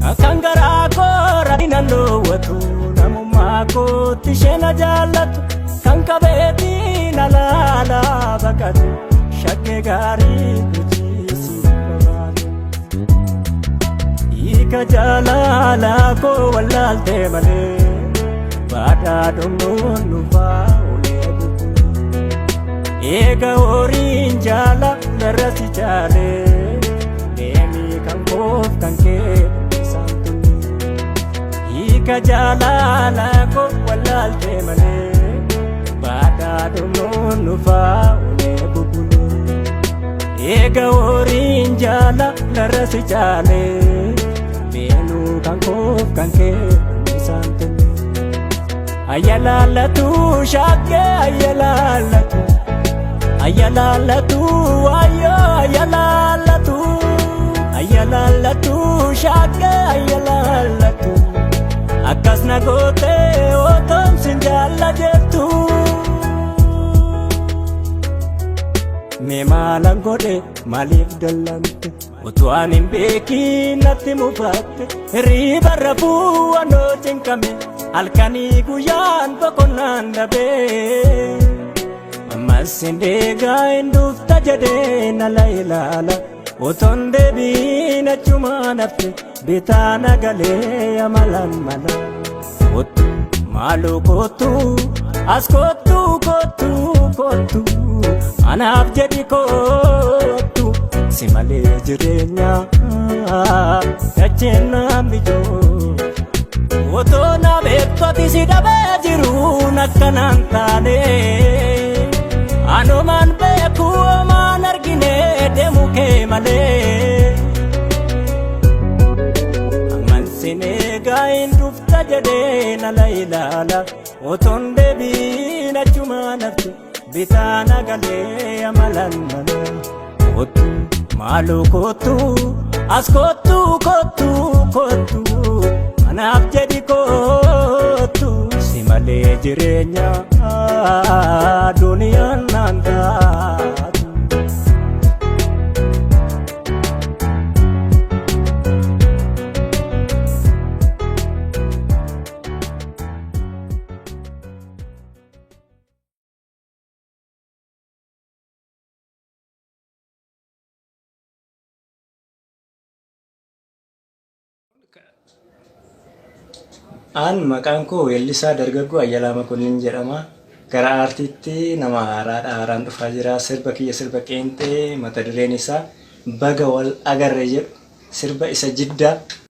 Kangarako radinando watu namumako tishena jalatu kankabeti nalala bakatu shakke gari kujisi babatu ika jalala ko walalte male bada dumunu faule buku ega orinjala narasi jale demi kankof kanke Ika jalala ko walalte male bada dumunu faule bubulu ega orinjala narasi jale benu kankof kanke santuni ayala tu shake ayala tu ayo ayala tu shake ayala tu Akas nagote oton sinjala jetu Me malangode malif dalante Utuanin beki nati mufatte Riba rabu ano jengkame Alkani guyan bakonanda be Masindega indufta jade nalailala Utonde bina chuma nafte Bitana gale amalan mala Kotu malu kotu As kotu Anaf jadi kotu Simale jirenya Kachena mijo Oto na beto tisida bejiru Nakanantane Anuman beku aman argine Demuke male Sinega indufta jade nalailala Otonde bina chuma naftu Bitana gale amalan mana Kotu malu kotu As kotu Anaf jadi kotu Simale jirenya Dunia nanda An maqaan koo Weellisaa Dargaggoo Ayyalaa Makonnin jedhama. Gara aartiitti nama haaraan dhufaa jira. Sirba kiyya sirba qeenxee mata dureen isaa Baga wal agarre jedhu sirba isa jiddaa